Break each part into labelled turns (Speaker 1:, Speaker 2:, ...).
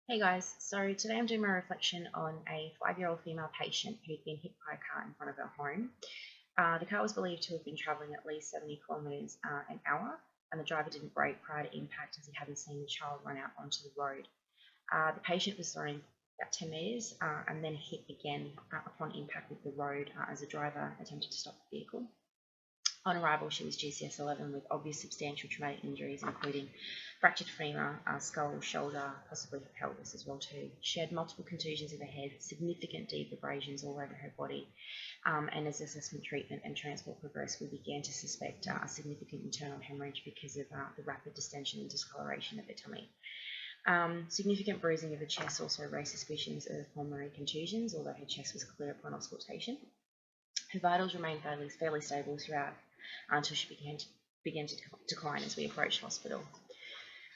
Speaker 1: Hey guys, so today I'm doing my reflection on a 5-year-old female patient who'd been hit by a car in front of her home. The car was believed to have been travelling at least 70 kilometres an hour, and the driver didn't brake prior to impact as he hadn't seen the child run out onto the road. The patient was thrown about 10 metres and then hit again upon impact with the road as the driver attempted to stop the vehicle. On arrival, she was GCS 11 with obvious substantial traumatic injuries, including fractured femur, skull, shoulder, possibly her pelvis as well too. She had multiple contusions of the head, significant deep abrasions all over her body, and as assessment treatment and transport progressed, we began to suspect a significant internal hemorrhage because of the rapid distension and discoloration of her tummy. Significant bruising of the chest also raised suspicions of pulmonary contusions, although her chest was clear upon auscultation. Her vitals remained fairly stable throughout until she began to decline as we approached hospital.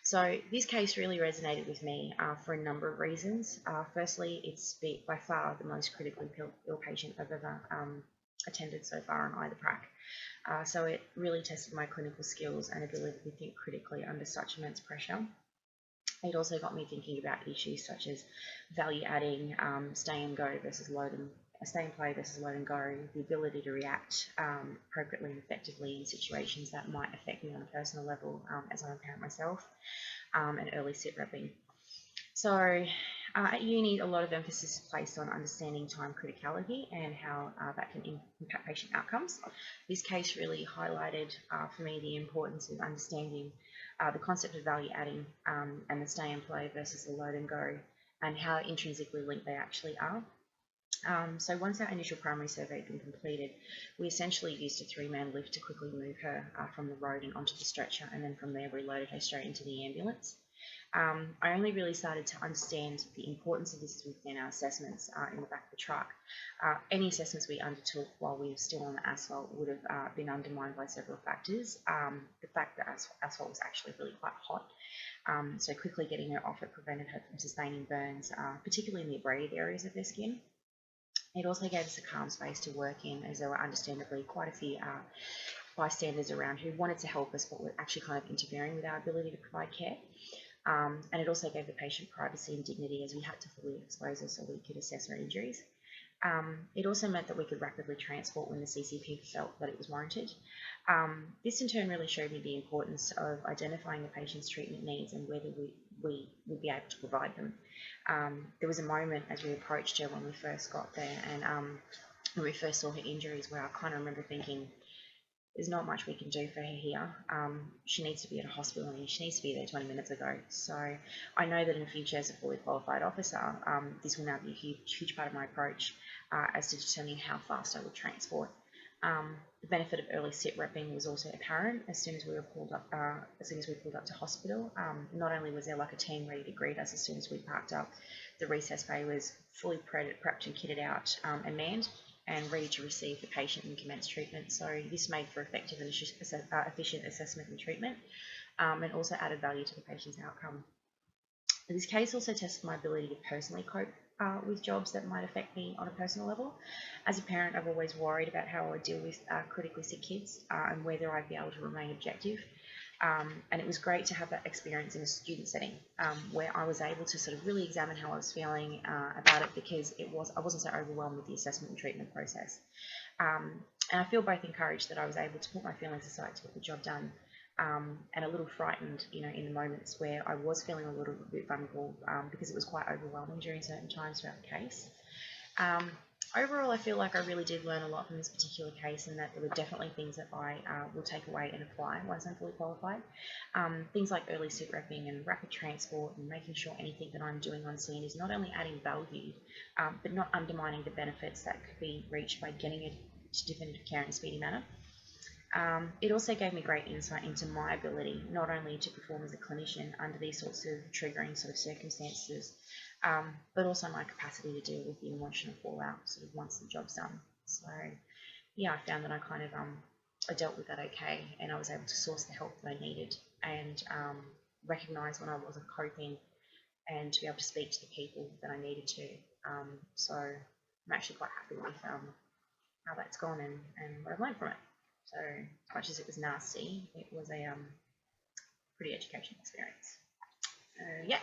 Speaker 1: So this case really resonated with me for a number of reasons. Firstly, it's by far the most critically ill patient I've ever attended so far on either prac. So it really tested my clinical skills and ability to think critically under such immense pressure. It also got me thinking about issues such as value adding, stay and go versus stay and play versus load and go, the ability to react appropriately and effectively in situations that might affect me on a personal level as I'm a parent myself, and early sit repping. So at uni, a lot of emphasis is placed on understanding time criticality and how that can impact patient outcomes. This case really highlighted for me the importance of understanding the concept of value adding and the stay and play versus the load and go, and how intrinsically linked they actually are. So once our initial primary survey had been completed, we essentially used a 3-man lift to quickly move her from the road and onto the stretcher, and then from there we loaded her straight into the ambulance. I only really started to understand the importance of this within our assessments in the back of the truck. Any assessments we undertook while we were still on the asphalt would have been undermined by several factors. The fact that asphalt was actually really quite hot, so quickly getting her off it prevented her from sustaining burns, particularly in the abraded areas of her skin. It also gave us a calm space to work in, as there were understandably quite a few bystanders around who wanted to help us but were actually kind of interfering with our ability to provide care. And it also gave the patient privacy and dignity, as we had to fully expose her so we could assess her injuries. It also meant that we could rapidly transport when the CCP felt that it was warranted. This in turn really showed me the importance of identifying the patient's treatment needs and whether we would be able to provide them. There was a moment as we approached her when we first got there and when we first saw her injuries where I kind of remember thinking, there's not much we can do for her here. She needs to be at a hospital and she needs to be there 20 minutes ago. So I know that in future as a fully qualified officer, this will now be a huge part of my approach as to determining how fast I would transport. The benefit of early sit repping was also apparent as soon as we pulled up to hospital. Not only was there like a team ready to greet us as soon as we parked up, the recess bay was fully prepped and kitted out and manned and ready to receive the patient and commence treatment. So this made for effective and efficient assessment and treatment, and also added value to the patient's outcome. This case also tested my ability to personally cope with jobs that might affect me on a personal level. As a parent, I've always worried about how I would deal with critically sick kids and whether I'd be able to remain objective. And it was great to have that experience in a student setting where I was able to sort of really examine how I was feeling about it, because I wasn't so overwhelmed with the assessment and treatment process. And I feel both encouraged that I was able to put my feelings aside to get the job done, and a little frightened, in the moments where I was feeling a little bit vulnerable because it was quite overwhelming during certain times throughout the case. Overall, I feel like I really did learn a lot from this particular case, and that there were definitely things that I will take away and apply once I'm fully qualified. Things like early sit repping and rapid transport, and making sure anything that I'm doing on scene is not only adding value, but not undermining the benefits that could be reached by getting it to definitive care in a speedy manner. It also gave me great insight into my ability not only to perform as a clinician under these sorts of triggering sort of circumstances, but also my capacity to deal with the emotional fallout sort of once the job's done. So yeah, I found that I kind of I dealt with that okay, and I was able to source the help that I needed and recognise when I wasn't coping, and to be able to speak to the people that I needed to. So I'm actually quite happy with how that's gone and what I've learned from it. So as much as it was nasty, it was a pretty educational experience. So yeah.